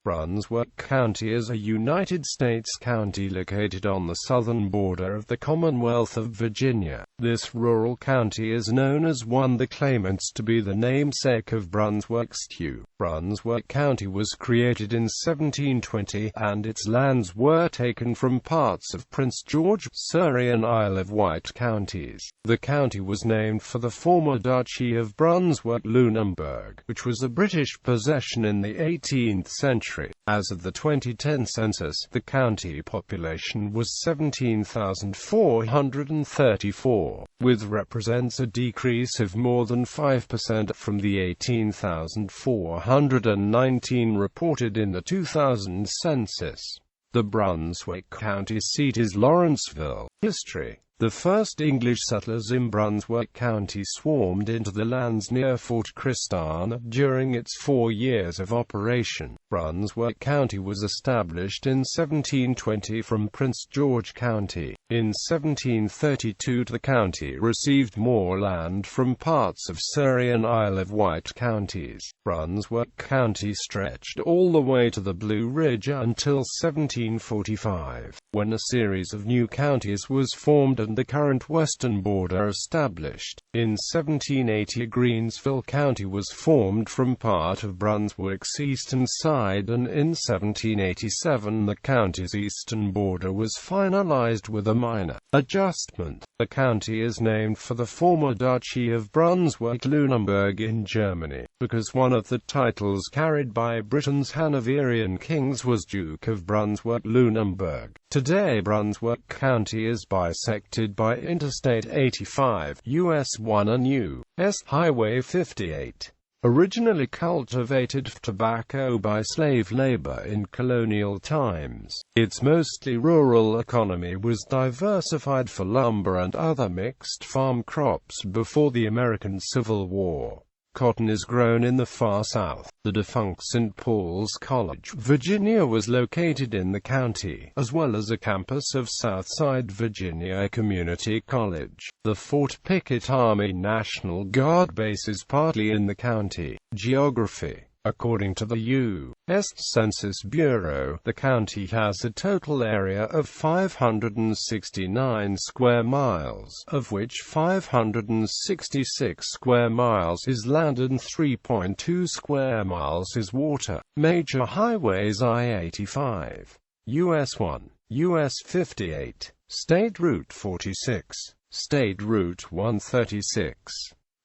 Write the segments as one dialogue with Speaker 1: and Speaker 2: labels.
Speaker 1: Brunswick County is a United States county located on the southern border of the Commonwealth of Virginia. This rural county is known as the claimants to be the namesake of Brunswick stew. Brunswick County was created in 1720, and its lands were taken from parts of Prince George, Surry and Isle of Wight counties. The county was named for the former Duchy of Brunswick-Lunenburg, which was a British possession in the 18th century. As of the 2010 census, the county population was 17,434, which represents a decrease of more than 5% from the 18,419 reported in the 2000 census. The Brunswick County seat is Lawrenceville. History. The first English settlers in Brunswick County swarmed into the lands near Fort Christiana during its 4 years of operation. Brunswick County was established in 1720 from Prince George County. In 1732 the county received more land from parts of Surry and Isle of Wight counties. Brunswick County stretched all the way to the Blue Ridge until 1745, when a series of new counties was formed and the current western border established. In 1780 Greensville County was formed from part of Brunswick's eastern side, and in 1787 the county's eastern border was finalized with a minor adjustment. The county is named for the former Duchy of Brunswick-Lunenburg in Germany, because one of the titles carried by Britain's Hanoverian kings was Duke of Brunswick-Lunenburg. Today Brunswick County is bisected by Interstate 85, US 1 and U.S. Highway 58. Originally cultivated for tobacco by slave labor in colonial times, its mostly rural economy was diversified for lumber and other mixed farm crops before the American Civil War. Cotton is grown in the far south. The defunct St. Paul's College, Virginia was located in the county, as well as a campus of Southside Virginia Community College. The Fort Pickett Army National Guard base is partly in the county. Geography. According to the U.S. Census Bureau, the county has a total area of 569 square miles, of which 566 square miles is land and 3.2 square miles is water. Major highways: I-85, US 1, US 58, State Route 46, State Route 136,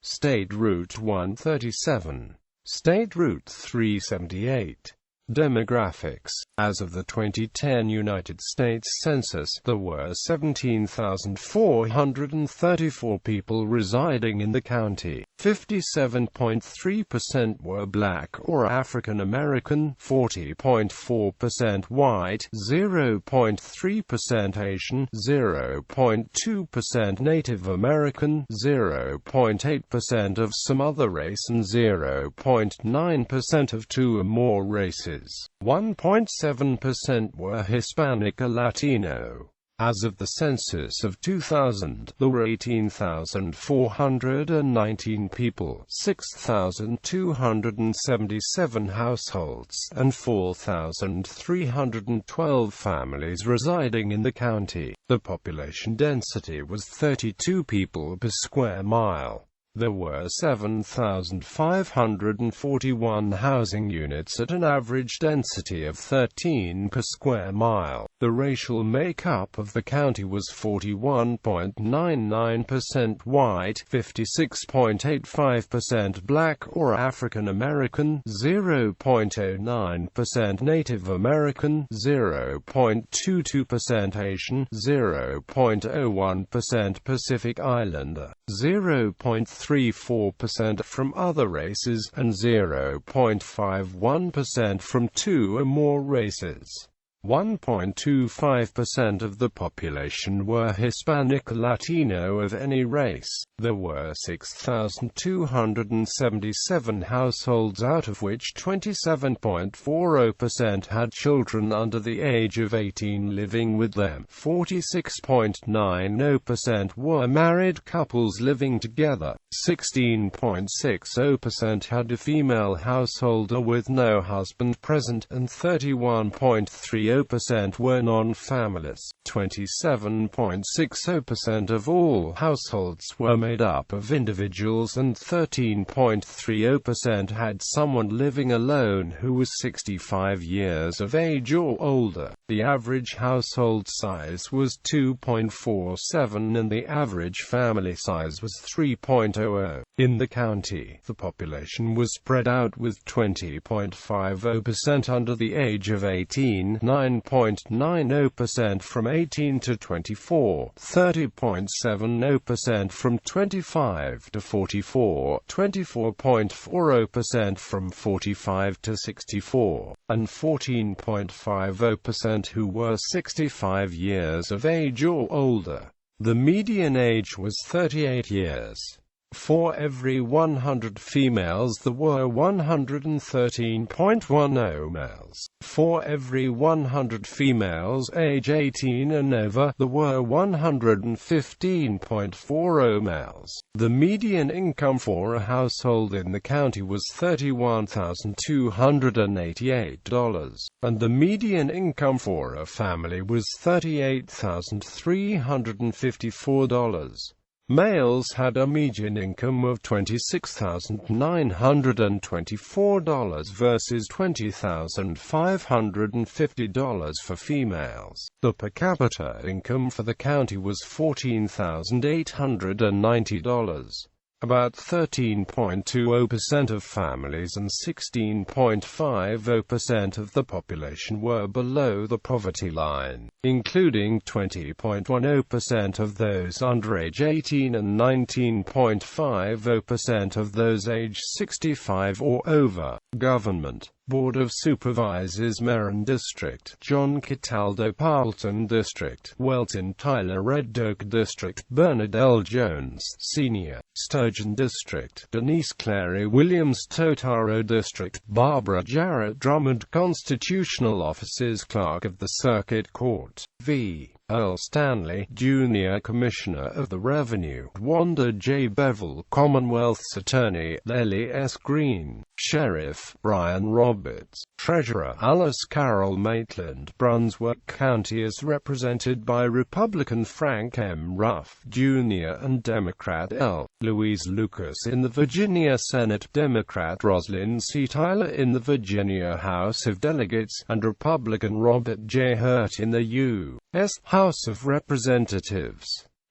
Speaker 1: State Route 137, State Route 378. Demographics. As of the 2010 United States Census, there were 17,434 people residing in the county. 57.3% were Black or African American, 40.4% White, 0.3% Asian, 0.2% Native American, 0.8% of some other race, and 0.9% of two or more races. 1.7% were Hispanic or Latino. As of the census of 2000, there were 18,419 people, 6,277 households, and 4,312 families residing in the county. The population density was 32 people per square mile. There were 7,541 housing units at an average density of 13 per square mile. The racial makeup of the county was 41.99% white, 56.85% Black or African American, 0.09% Native American, 0.22% Asian, 0.01% Pacific Islander, 0.34% from other races, and 0.51% from two or more races. 1.25% of the population were Hispanic or Latino of any race. There were 6,277 households, out of which 27.40% had children under the age of 18 living with them. 46.90% were married couples living together. 16.60% had a female householder with no husband present, and 31.30% were non-families. 27.60% of all households were made up of individuals, and 13.30% had someone living alone who was 65 years of age or older. The average household size was 2.47 and the average family size was 3.00. In the county, the population was spread out with 20.50% under the age of 18, 9.90% from 18 to 24, 30.70% from 25 to 44, 24.40% from 45 to 64, and 14.50% who were 65 years of age or older. The median age was 38 years. For every 100 females there were 113.10 males. For every 100 females age 18 and over, there were 115.40 males. The median income for a household in the county was $31,288, and the median income for a family was $38,354. Males had a median income of $26,924 versus $20,550 for females. The per capita income for the county was $14,890. About 13.20% of families and 16.50% of the population were below the poverty line, including 20.10% of those under age 18 and 19.50% of those age 65 or over. Government Board of Supervisors, Merrin District, John Cataldo Parlton District, Welton Tyler Red Oak District, Bernard L. Jones Sr. Sturgeon District, Denise Clary Williams Totaro District, Barbara Jarrett Drummond Constitutional Offices, Clerk of the Circuit Court, V. Earl Stanley, Jr. Commissioner of the Revenue, Wanda J. Bevel, Commonwealth's Attorney, Lely S. Green, Sheriff, Brian Roberts, Treasurer, Alice Carroll Maitland. Brunswick County is represented by Republican Frank M. Ruff, Jr. and Democrat L. Louise Lucas in the Virginia Senate, Democrat Roslyn C. Tyler in the Virginia House of Delegates, and Republican Robert J. Hurt in the U.S. House of Representatives.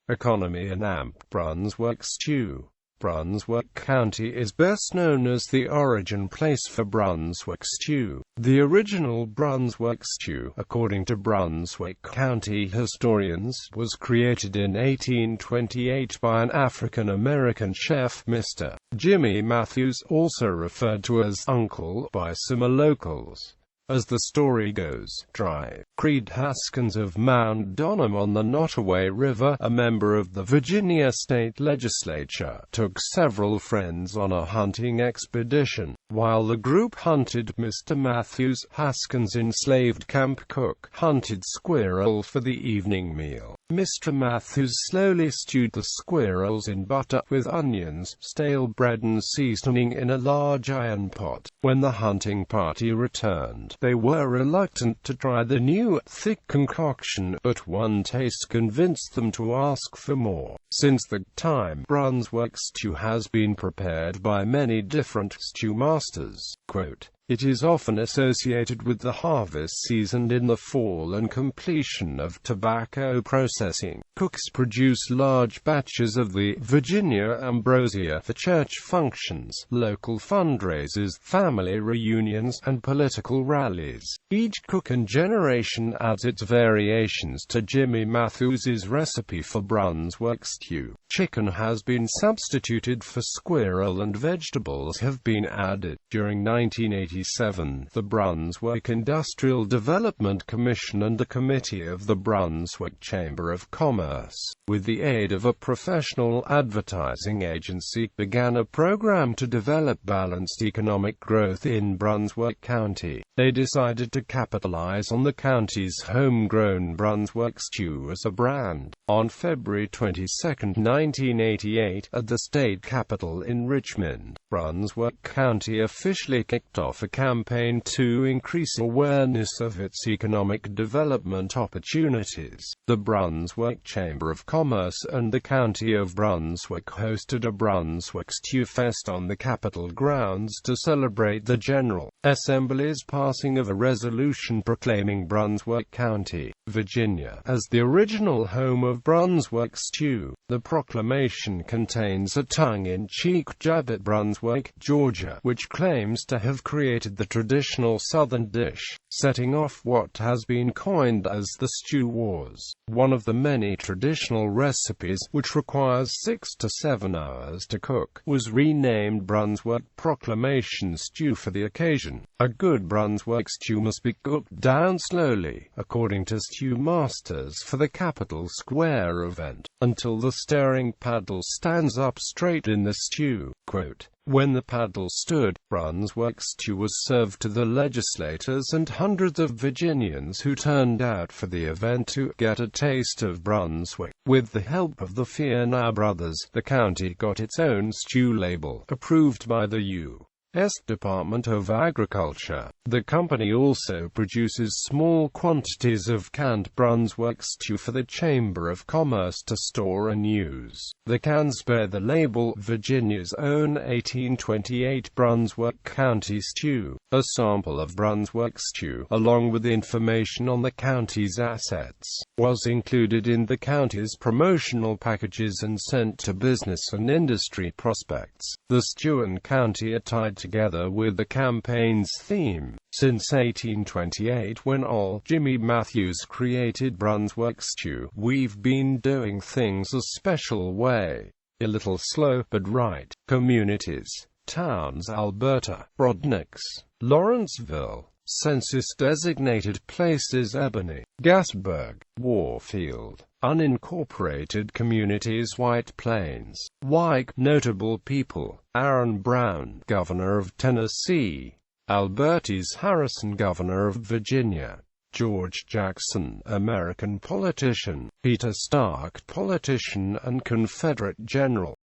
Speaker 1: Economy and AMP. Brunswick stew. Brunswick County is best known as the origin place for Brunswick stew. The original Brunswick stew, according to Brunswick County historians, was created in 1828 by an African-American chef, Mr. Jimmy Matthews, also referred to as Uncle by some locals. As the story goes, Dry Creed Haskins of Mount Donham on the Nottoway River, a member of the Virginia state legislature, took several friends on a hunting expedition. While the group hunted, Mr. Matthews, Haskins' enslaved camp cook, hunted squirrel for the evening meal. Mr. Matthews slowly stewed the squirrels in butter, with onions, stale bread and seasoning in a large iron pot. When the hunting party returned, they were reluctant to try the new, thick concoction, but one taste convinced them to ask for more. Since that time, Brunswick stew has been prepared by many different stew masters. Quote, "It is often associated with the harvest season in the fall and completion of tobacco processing. Cooks produce large batches of the Virginia ambrosia for church functions, local fundraisers, family reunions, and political rallies. Each cook and generation adds its variations to Jimmy Matthews's recipe for Brunswick stew. Chicken has been substituted for squirrel and vegetables have been added. During 1980 1987, the Brunswick Industrial Development Commission and a committee of the Brunswick Chamber of Commerce, with the aid of a professional advertising agency, began a program to develop balanced economic growth in Brunswick County. They decided to capitalize on the county's homegrown Brunswick stew as a brand. On February 22, 1988, at the state capitol in Richmond, Brunswick County officially kicked off a campaign to increase awareness of its economic development opportunities. The Brunswick Chamber of Commerce and the County of Brunswick hosted a Brunswick Stew Fest on the Capitol grounds to celebrate the General Assembly's passing of a resolution proclaiming Brunswick County, Virginia, as the original home of Brunswick stew. The proclamation contains a tongue-in-cheek jab at Brunswick, Georgia, which claims to have created the traditional Southern dish, setting off what has been coined as the Stew Wars. One of the many traditional recipes, which requires 6 to 7 hours to cook, was renamed Brunswick Proclamation Stew for the occasion. A good Brunswick stew must be cooked down slowly, according to stew masters for the Capitol Square event, until the stirring paddle stands up straight in the stew. Quote, "When the paddle stood, Brunswick stew was served to the legislators and hundreds of Virginians who turned out for the event to get a taste of Brunswick. With the help of the Fiona brothers, the county got its own stew label, approved by the U.S. Department of Agriculture. The company also produces small quantities of canned Brunswick stew for the Chamber of Commerce to store and use. The cans bear the label Virginia's own 1828 Brunswick County stew. A sample of Brunswick stew, along with information on the county's assets, was included in the county's promotional packages and sent to business and industry prospects. The stew and county are tied together with the campaign's theme. Since 1828, when Ol. Jimmy Matthews created Brunswick stew, we've been doing things a special way. A little slow, but right. Communities, towns: Alberta, Brodnicks, Lawrenceville. Census-designated places: Ebony, Gasburg, Warfield. Unincorporated communities: White Plains, Wight. Notable people: Aaron Brown, Governor of Tennessee; Albertis Harrison, Governor of Virginia; George Jackson, American politician; Peter Stark, politician and Confederate general.